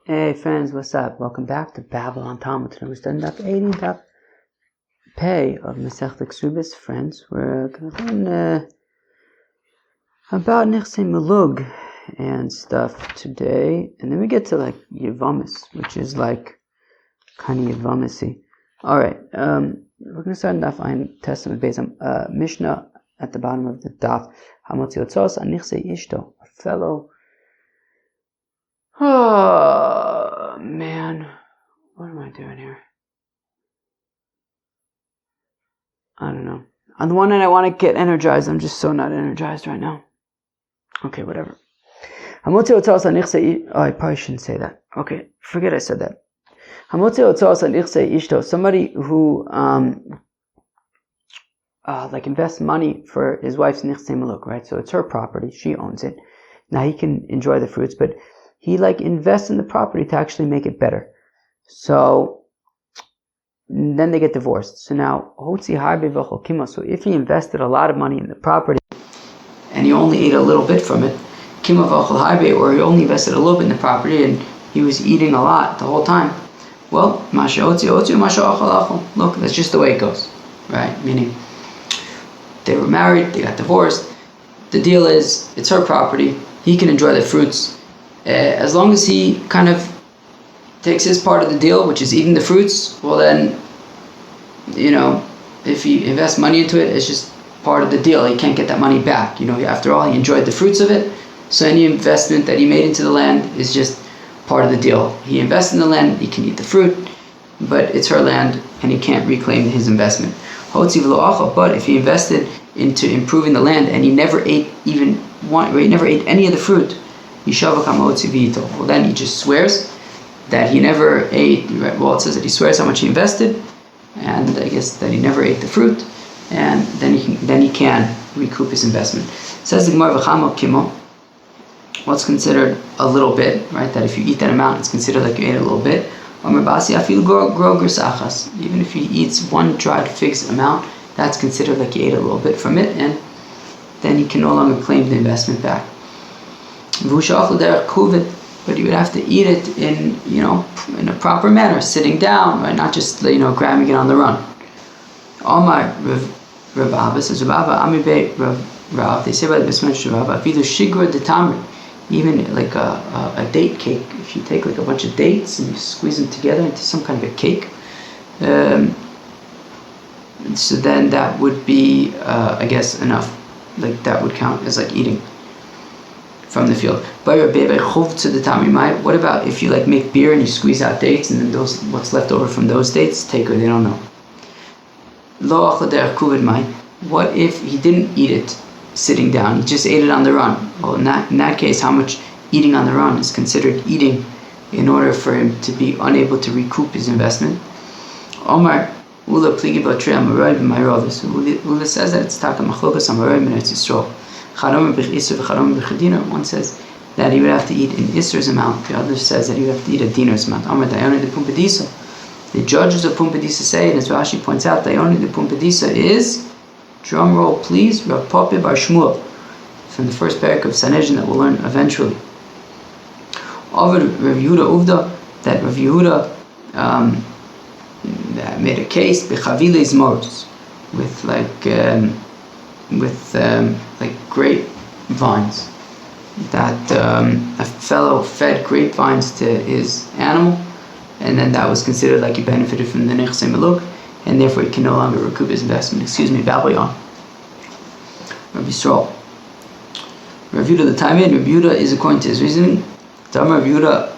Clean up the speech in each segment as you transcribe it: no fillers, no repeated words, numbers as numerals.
Hey friends, what's up? Welcome back to Babylon Talmud. Today we're studying Daf 80, Daf Pei of Masechet Ksubis. Friends, we're going to learn about Nechsei Melug and stuff today, and then we get to like Yevamis, which is like kind of Yevamisi. All right, we're going to start in Daf Ein Testament based on Mishnah at the bottom of the Daf. Hamotzi Otzos an Nechsei Ishto, a fellow. Oh, man. What am I doing here? I don't know. On the one hand, I want to get energized. I'm just so not energized right now. Okay, whatever. Oh, I probably shouldn't say that. Okay, forget I said that. Somebody who like invests money for his wife's nichsei maluk, right? So it's her property. She owns it. Now he can enjoy the fruits, but he like invests in the property to actually make it better. So then they get divorced. So now, so if he invested a lot of money in the property and he only ate a little bit from it, or he only invested a little bit in the property and he was eating a lot the whole time, well, look, that's just the way it goes, right? Meaning, they were married, they got divorced. The deal is, it's her property, he can enjoy the fruits. As long as he kind of takes his part of the deal, which is eating the fruits, well then, if he invests money into it, it's just part of the deal. He can't get that money back. After all, he enjoyed the fruits of it, so any investment that he made into the land is just part of the deal. He invests in the land, he can eat the fruit, but it's her land, and he can't reclaim his investment. But if he invested into improving the land, and he never ate any of the fruit, well then he just swears that he never ate. Well, it says that he swears how much he invested, and I guess that he never ate the fruit, and then he can recoup his investment. It says the Gemara v'chamo kimo. What's considered a little bit, right? That if you eat that amount, it's considered like you ate a little bit. Even if he eats one dried fig's amount, that's considered like you ate a little bit from it, and then he can no longer claim the investment back. But you would have to eat it in a proper manner, sitting down, right? Not just grabbing it on the run. Omar Rav Abba says, Rav, they say by the Bismillah Rav, either shigra de tamri, even like a date cake. If you take like a bunch of dates and you squeeze them together into some kind of a cake, so then that would be, I guess, enough. Like that would count as like eating from the field. What about if you like make beer and you squeeze out dates and then what's left over from those dates, take it, they don't know. What if he didn't eat it sitting down, he just ate it on the run? Well, in that case, how much eating on the run is considered eating in order for him to be unable to recoup his investment? Omar Ula pligi b'atrei amaroy b'mayrovis. Ula says that it's taka machlokas amaroy b'netz Yisrael. One says that he would have to eat an Isser's amount. The other says that he would have to eat a dinar's amount. The judges of Pumbedisa say, and as Rashi points out, Dayoni de Pumbedisa is, drum roll please, Rav Papi Bar Shmuel, from the first parak of Sanhedrin that we'll learn eventually. Over Rav Yehuda Uvda, that Rav Yehuda made a case bechaviles moros, with grapevines, that a fellow fed grapevines to his animal, and then that was considered like he benefited from the nechsei maluk, and therefore he can no longer recoup his investment. Babylon. Rabbi Yisrael. Rav Yehuda the Taimin, Rav Yehuda is according to his reasoning. Rav Yehuda,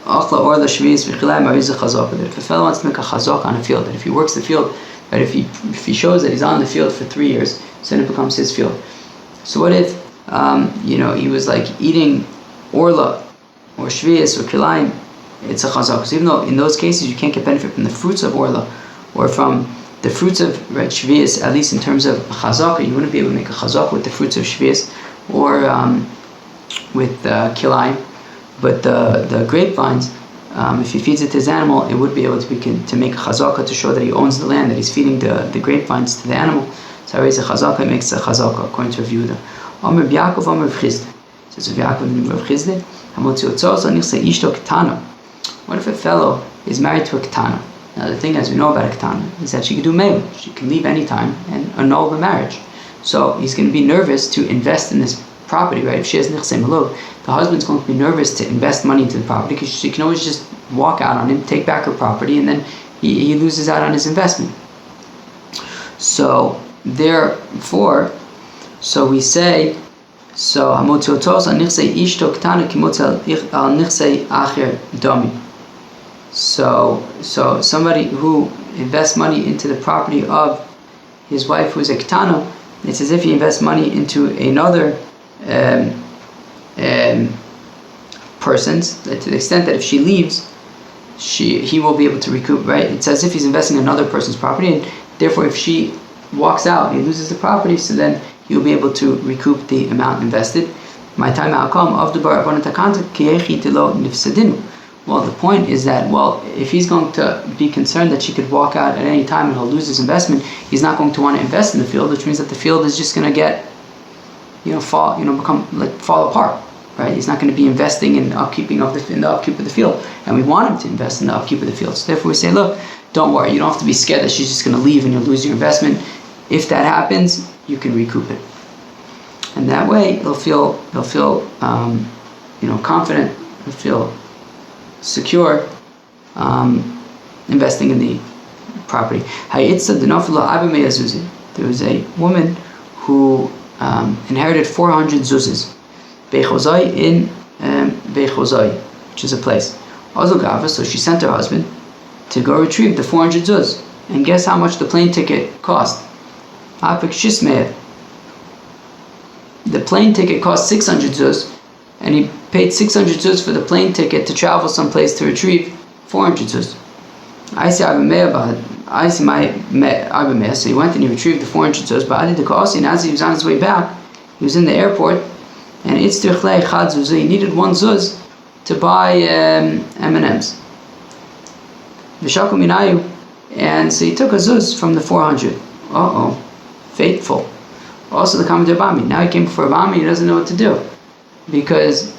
that if a fellow wants to make a chazak on a field, that if he works the field, that if he shows that he's on the field for 3 years, so then it becomes his field. So what if he was like eating orla or shvius or kilayim? It's a chazak. So even though in those cases you can't get benefit from the fruits of orla or from the fruits of shvius, at least in terms of chazak, you wouldn't be able to make a chazak with the fruits of shvius or with kilayim. But the grapevines, if he feeds it to his animal, it would be able to make a chazaka to show that he owns the land, that he's feeding the grapevines to the animal. So I raise a chazaka, it makes a chazaka, according to Rav Yehuda. Amr Yaakov, Amr Chisda. Says Rav Yaakov and Rav Chisda, Hamotzi Otzos, Anichse Ishto Ketana. What if a fellow is married to a ketana? Now the thing, as we know about a ketana, is that she can do meilu. She can leave any time and annul the marriage. So he's going to be nervous to invest in this property, right? If she has nichsei malov, the husband's going to be nervous to invest money into the property because she can always just walk out on him, take back her property, and then he loses out on his investment. So therefore, so we say, so hamotzotos al nichsei ishto ketana kimotz al nichsei acher domi. So somebody who invests money into the property of his wife who's a ketana, it's as if he invests money into another person's, to the extent that if she leaves, he will be able to recoup, right? It's as if he's investing in another person's property, and therefore if she walks out, he loses the property, so then he'll be able to recoup the amount invested. My time outcome of the bar nifsadinu. Well, the point is that, if he's going to be concerned that she could walk out at any time and he'll lose his investment, he's not going to want to invest in the field, which means that the field is just going to get, fall apart, right? He's not going to be investing in the upkeep of the field, and we want him to invest in the upkeep of the field. So therefore, we say, look, don't worry, you don't have to be scared that she's just going to leave and you'll lose your investment. If that happens, you can recoup it, and that way he'll feel confident, he'll feel secure investing in the property. There was a woman who inherited 400 zuzes in Bechozai, which is a place. So she sent her husband to go retrieve the 400 zuz, and guess how much the plane ticket cost? The plane ticket cost 600 zuz, and he paid 600 zuz for the plane ticket to travel someplace to retrieve 400 zuz. So he went and he retrieved the 400 zuz, but and as he was on his way back, he was in the airport, and he needed one zuz to buy M&Ms. And so he took a zuz from the 400. Faithful. Also the comment of Bami. Now he came before Bami, he doesn't know what to do. Because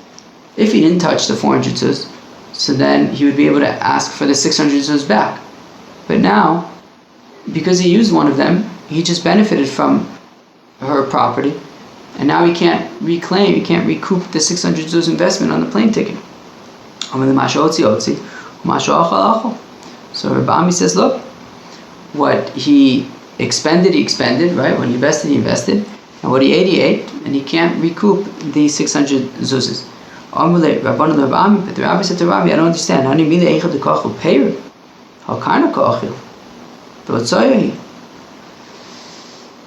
if he didn't touch the 400 zuz, so then he would be able to ask for the 600 zuz back. But now, because he used one of them, he just benefited from her property, and now he can't recoup the 600 zuz investment on the plane ticket. So Rabbi says, look, what he expended, right? When he invested, and what he ate, and he can't recoup the 600 zuzes. But the rabbi said to Rabbi, I don't understand.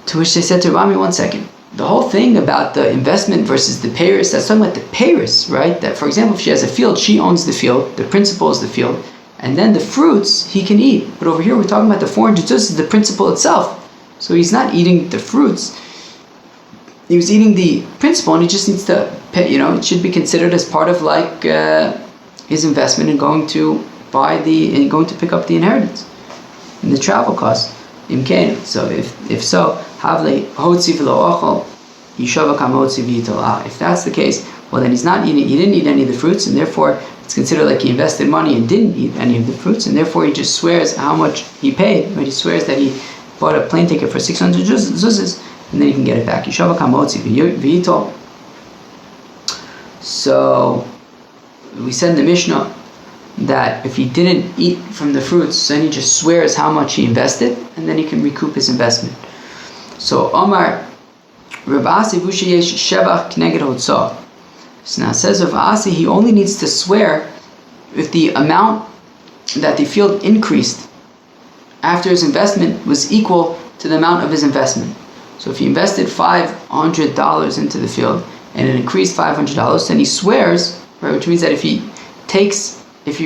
To which they said to Rabbi, 1 second. The whole thing about the investment versus the payers, that's talking about the payers, right? That, for example, if she has a field, she owns the field, the principal is the field, and then the fruits he can eat. But over here we're talking about the 400 zuz, the principal itself. So he's not eating the fruits. He was eating the principal, and he just needs to pay, it should be considered as part of like his investment in going to pick up the inheritance and the travel costs. So if so, if that's the case, well then he didn't eat any of the fruits, and therefore it's considered like he invested money and didn't eat any of the fruits, and therefore he just swears how much he paid, but he swears that he bought a plane ticket for 600 zuzes, and then he can get it back. So we said in the Mishnah that if he didn't eat from the fruits, then he just swears how much he invested, and then he can recoup his investment. So Omar Rav Asi Vushayesh Shevach Kneged Hotzah. So now it says Rav Asi, he only needs to swear if the amount that the field increased after his investment was equal to the amount of his investment. So if he invested $500 into the field and it increased $500, then he swears, right, which means that if he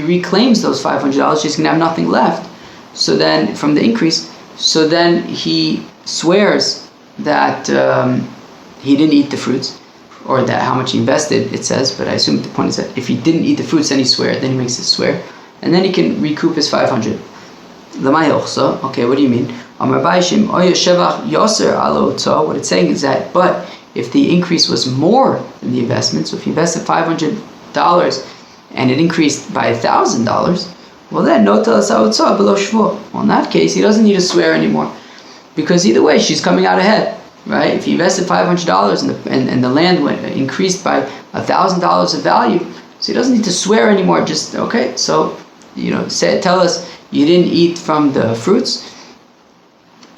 reclaims those $500, he's going to have nothing left. So then from the increase, so then he swears that he didn't eat the fruits, or that how much he invested, it says, but I assume the point is that if he didn't eat the fruits, then he swears, then he makes it swear, and then he can recoup his 500. Okay, what do you mean? What it's saying is that, but if the increase was more than the investment, so if he invested $500 and it increased by $1,000, well then, no telas ha'otzah below shvua. Well, in that case, he doesn't need to swear anymore, because either way, she's coming out ahead, right? If he invested $500 and the land increased by $1,000 of value, so he doesn't need to swear anymore. Just okay. So, tell us you didn't eat from the fruits.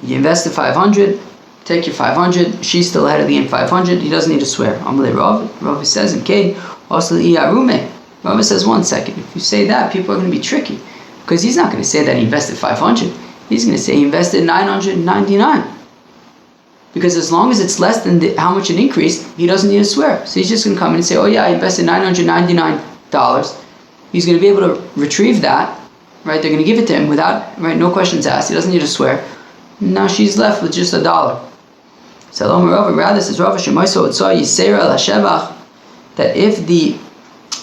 You invested 500. Take your 500. She's still ahead of the game 500. He doesn't need to swear. Amalei Rav. Rav says in Cain also iarume. Rav says 1 second. If you say that, people are going to be tricky, because he's not going to say that he invested 500. He's going to say he invested 999. Because as long as it's less than how much it increased, he doesn't need to swear. So he's just going to come in and say, oh yeah, I invested $999. He's going to be able to retrieve that, right? They're going to give it to him without, right? No questions asked. He doesn't need to swear. Now she's left with just $1. Salom Rav, rather says Rav Shemaiso Otzah Yisera Lashevach, that if the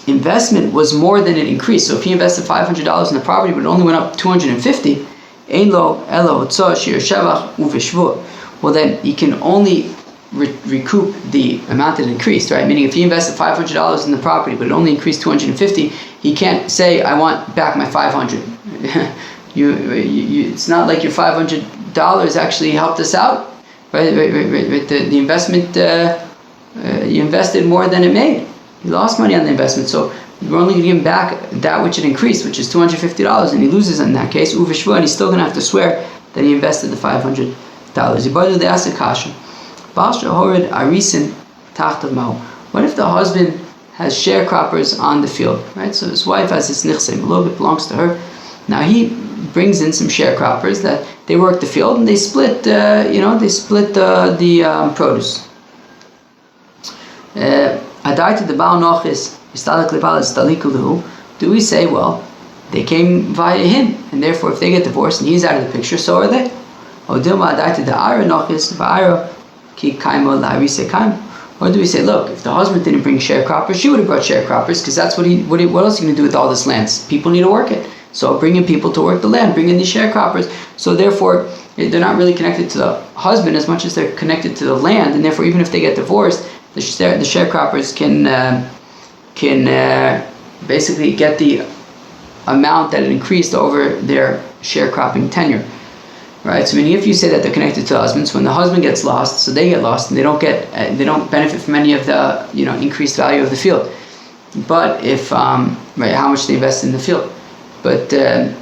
investment was more than it increased, so if he invested $500 in the property but it only went up $250, Ein lo elo Otzah Shir Shevach Uveshvur. Well, then he can only recoup the amount that increased, right? Meaning if he invested $500 in the property but it only increased $250, he can't say, I want back my $500. It's not like your $500 actually helped us out, right? The investment, you invested more than it made. You lost money on the investment, so we're only going to give him back that which it increased, which is $250, and he loses in that case, and he's still going to have to swear that he invested the $500. What if the husband has sharecroppers on the field, right? So his wife has this nichsim, a little bit belongs to her. Now he brings in some sharecroppers that they work the field and they split, the produce. Do we say, well, they came via him, and therefore if they get divorced and he's out of the picture, so are they? Or do we say, look, if the husband didn't bring sharecroppers, she would have brought sharecroppers, because that's what else are you going to do with all this land? People need to work it. So bring in people to work the land, bring in these sharecroppers. So therefore, they're not really connected to the husband as much as they're connected to the land, and therefore even if they get divorced, the sharecroppers can basically get the amount that it increased over their sharecropping tenure. Right, so meaning if you say that they're connected to the husband, so when the husband gets lost, so they get lost, and they don't benefit from any of the increased value of the field. But if how much they invest in the field, but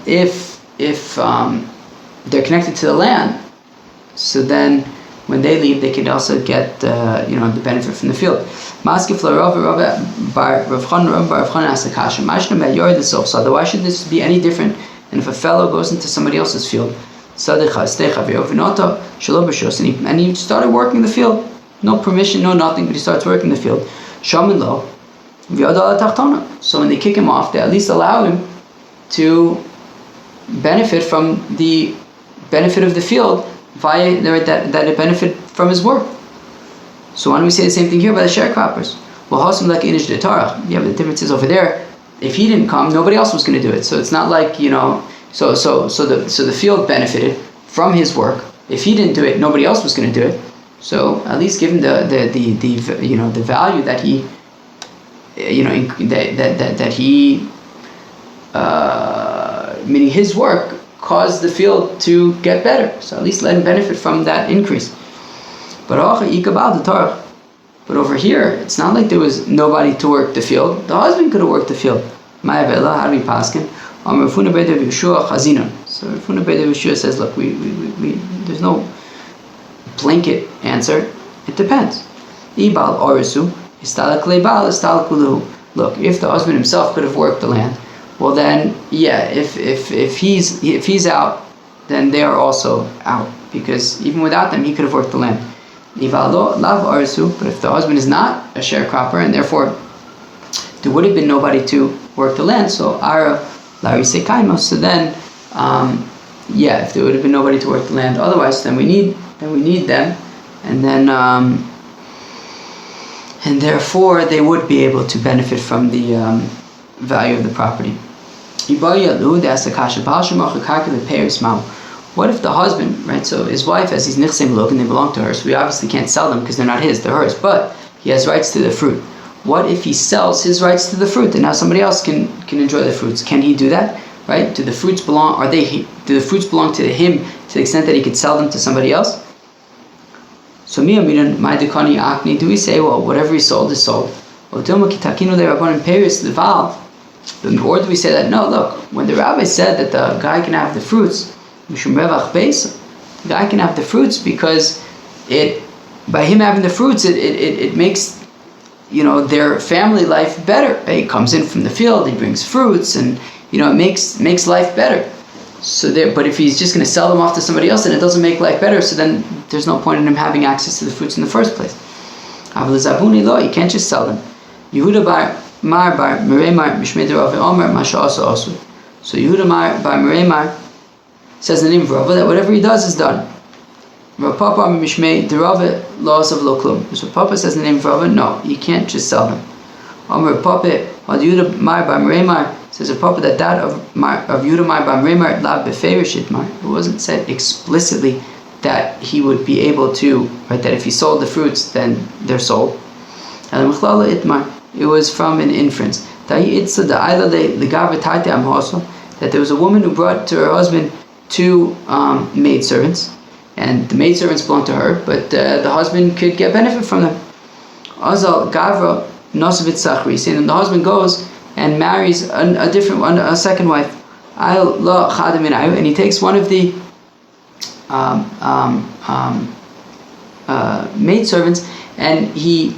if they're connected to the land, so then when they leave, they can also get the benefit from the field. So why should this be any different than if a fellow goes into somebody else's field? And he started working the field, no permission, no nothing, but he starts working the field. So when they kick him off, they at least allow him to benefit from the benefit of the field via that it benefit from his work. So why don't we say the same thing here by the sharecroppers? Well, but the difference is over there, if he didn't come, nobody else was going to do it. So it's not like So the field benefited from his work. If he didn't do it, nobody else was going to do it. So at least give him the value that he that he meaning his work caused the field to get better. So at least let him benefit from that increase. But over here, it's not like there was nobody to work the field. The husband could have worked the field. How do we paskin? So Rafuna Beit Yeshua says, look, we there's no blanket answer. It depends. Look, if the husband himself could have worked the land, well then, yeah, if he's out, then they are also out, because even without them, he could have worked the land. But if the husband is not a sharecropper, and therefore there would have been nobody to work the land, so so then, if there would have been nobody to work the land, otherwise, then we need them, and then, and therefore they would be able to benefit from the value of the property. What if the husband, right? So his wife has these nichsim lok, and they belong to her, so we obviously can't sell them because they're not his; they're hers. But he has rights to the fruit. what if he sells his rights to the fruit and now somebody else can enjoy the fruits? Can he do that? Right? Do the fruits belong to him to the extent that he could sell them to somebody else? So do we say, well, whatever he sold is sold? Or do we say that, no, look, when the rabbi said that the guy can have the fruits, the guy can have the fruits because by him having the fruits, it makes their family life better. He comes in from the field, he brings fruits, and it makes life better. But if he's just going to sell them off to somebody else, then it doesn't make life better. So then there's no point in him having access to the fruits in the first place. You can't just sell them. Yehuda bar Mar bar Meremar Mishmei Rav Omer Masha Asa Asu. So Yehuda bar Meremar says the name of Rava that whatever he does is done. Rav Papa Mishmei Derava laws of Loklum. So Papa says the name of Rava, no, you can't just sell them. Omer Papa Yehuda Mar bar Meremar says a Papa that of Yehuda Mar bar Meremar la beferish itmar. It wasn't said explicitly that he would be able to, right? That if he sold the fruits, then they're sold. It was from an inference that there was a woman who brought to her husband 2 maidservants, and the maidservants belonged to her, but the husband could get benefit from them. Azal Gavra Nosavit Sachri, saying that the husband goes and marries a second wife, and he takes one of the maidservants, and he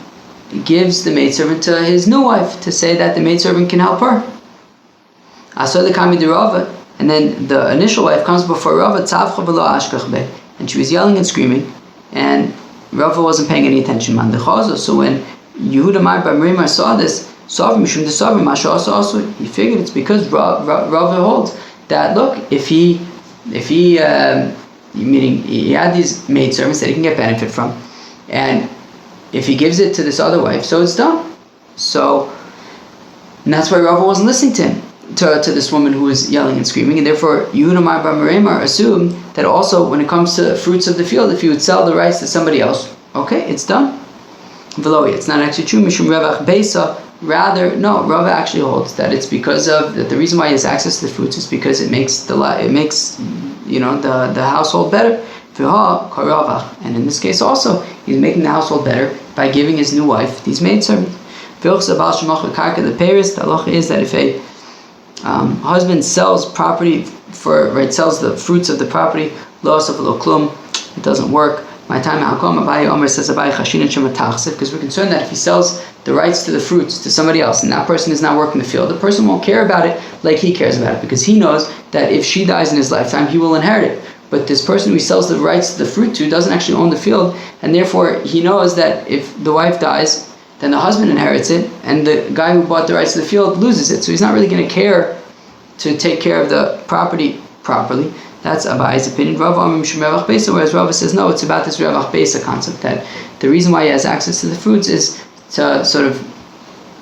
gives the maidservant to his new wife to say that the maidservant can help her. And then the initial wife comes before Rava, and she was yelling and screaming, and Rava wasn't paying any attention. So when Yehuda Mar bar Meremar saw this, he figured it's because Rava holds that, look, if he meaning he had these maidservants that he can get benefit from, and if he gives it to this other wife, so it's done. And that's why Rava wasn't listening to him, to this woman who was yelling and screaming, and therefore Yehuda Mar bar Meremar assumed that also when it comes to fruits of the field, if you would sell the rights to somebody else, okay, it's done. Veloi, it's not actually true. Mishum revach beisa. Rather, no, Rava actually holds that it's because of that the reason why he has access to the fruits is because it makes the household better. And in this case also, he's making the household better by giving his new wife these maidservants. The halacha is that if a husband sells property sells the fruits of the property, loss of klum, it doesn't work. My time Abaye Omer says because we're concerned that if he sells the rights to the fruits to somebody else and that person is not working the field, the person won't care about it like he cares about it, because he knows that if she dies in his lifetime, he will inherit it. But this person who he sells the rights to the fruit to doesn't actually own the field, and therefore he knows that if the wife dies, then the husband inherits it, and the guy who bought the rights to the field loses it. So he's not really going to care to take care of the property properly. That's Abaye's opinion. Whereas Rava says no, it's about this Revach Beisa concept, that the reason why he has access to the fruits is to sort of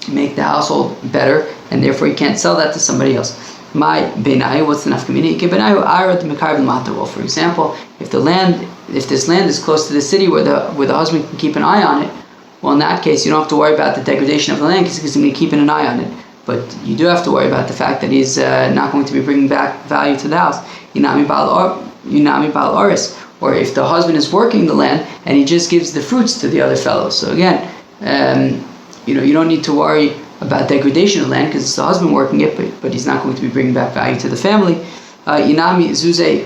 make the household better, and therefore he can't sell that to somebody else. My Benayu, what's the nafkamini? Well, for example, if this land is close to the city where the husband can keep an eye on it, well, in that case you don't have to worry about the degradation of the land because he's going to be keeping an eye on it. But you do have to worry about the fact that he's not going to be bringing back value to the house. Yinami Bal Oris, or if the husband is working the land and he just gives the fruits to the other fellows. So again, you don't need to worry about degradation of the land because it's the husband working it, but he's not going to be bringing back value to the family. Inami Zuze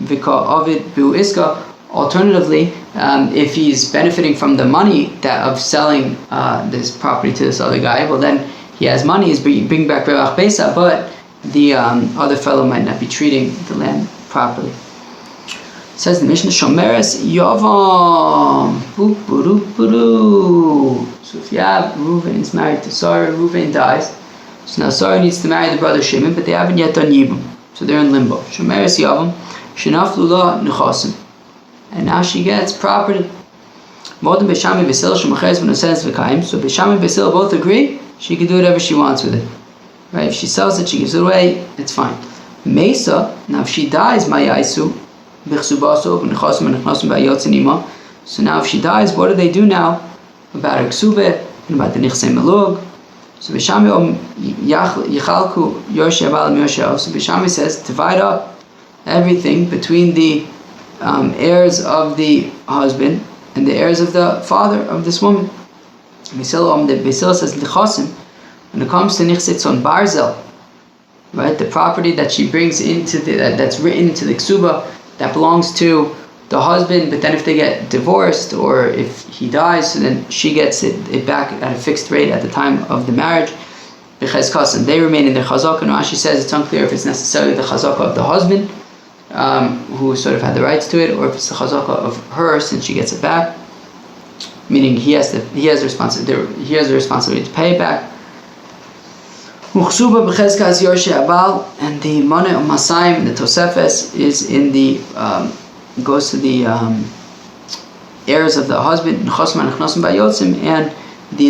Vika Ovid Bu Iska. Alternatively, if he's benefiting from the money of selling this property to this other guy, well then he has money, he's bringing back Revach Beisa, but the other fellow might not be treating the land properly. It says the Mishnah, Shomeres Yavam. So if you have Reuven is married to Sarah, Reuven dies. So now Sarah needs to marry the brother Shimon, but they haven't yet done Yibum. So they're in limbo. Shomeres Yavam, Shenaflu La Nechasim. And now she gets property. Modem Beshami Basil Shemachaz V'Nosens V'Kaim. So Beshami and Basil both agree she can do whatever she wants with it. Right? If she sells it, she gives it away, it's fine. Mesa, now if she dies, Mayaisu, B'Ksubaso, V'Nechasim V'Nechasim V'Ayotzinima. So now if she dies, what do they do now about her Ksubis? and about the Nichse Melug. So Bishami Yichalku Yosheh Abal Yosheh. So Bishami says, divide up everything between the heirs of the husband and the heirs of the father of this woman. Beisila says Lichosim, when it comes to Nichsetzon Barzel, right, the property that she brings into that's written into the Ksuba that belongs to the husband, but then if they get divorced or if he dies, so then she gets it back at a fixed rate at the time of the marriage. And they remain in their chazaka. And Rashi says it's unclear if it's necessarily the chazaka of the husband who sort of had the rights to it, or if it's the chazaka of her since she gets it back. Meaning he has the responsibility to pay it back. And the Mana Masayim, the Tosefes, is in the goes to the heirs of the husband, and the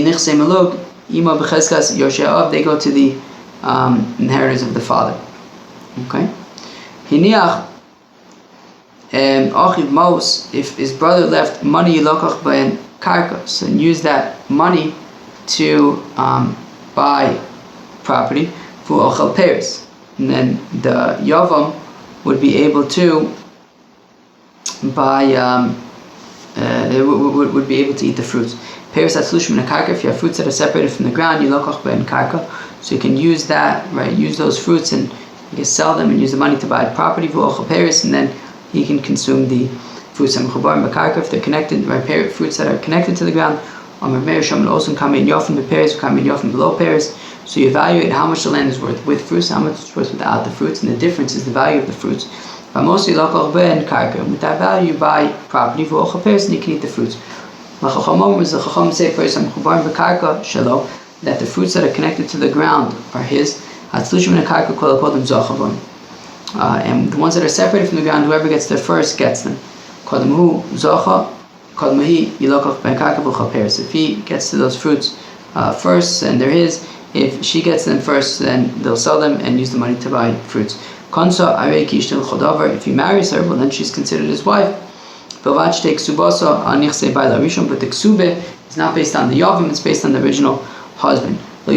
Nichse Melug, Ima B'cheskas Yosheav, they go to the inheritors of the father. Okay? Hiniach Achiv Mos, if his brother left money Yilokach B'en Karka, so use that money to buy property for Ochel Peres, and then the Yavam would be able to buy would be able to eat the fruits. Peres Atzlushim in a karka, if you have fruits that are separated from the ground, Yilokach B'en Karka, so you can use that, right, use those fruits and you can sell them and use the money to buy property for Ochel Peres, and then he can consume the fruits if they're connected, right, fruits that are connected to the ground. Also come in Yofim Peres, come in Yofim below Peres. So you evaluate how much the land is worth with fruits, how much it's worth without the fruits, and the difference is the value of the fruits. But mostly Lokach and Karka. With that value, you buy property for Ochel Peres, and you can eat the fruits. The Chacham say that the fruits that are connected to the ground are his. And the ones that are separated from the ground, whoever gets there first gets them. If he gets to those fruits first, then they're his. If she gets them first, then they'll sell them and use the money to buy fruits. If he marries her, well, then she's considered his wife. But the Ksube is not based on the Yavim, it's based on the original husband. Now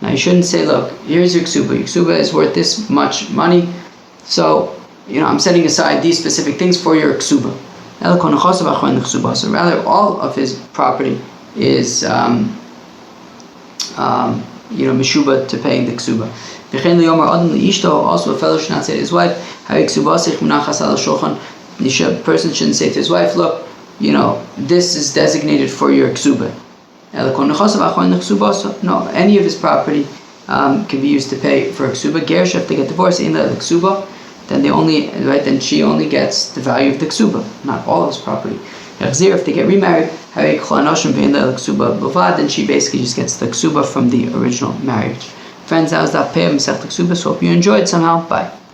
you shouldn't say, look, here's your Ksuba. Your Ksuba is worth this much money, so I'm setting aside these specific things for your Ksuba. So rather, all of his property is Meshuba to paying the Ksuba. Also, a fellow should not say to his wife, the person shouldn't say to his wife, look, this is designated for your Ksuba. No, any of his property can be used to pay for a Ksuba. Gersha, if they get divorced in the Ksuba, then she only gets the value of the Ksuba, not all of his property. If they get remarried, then she basically just gets the Ksuba from the original marriage. Friends, that was that Peh of Masechet Ksubis. Hope you enjoyed somehow. Bye.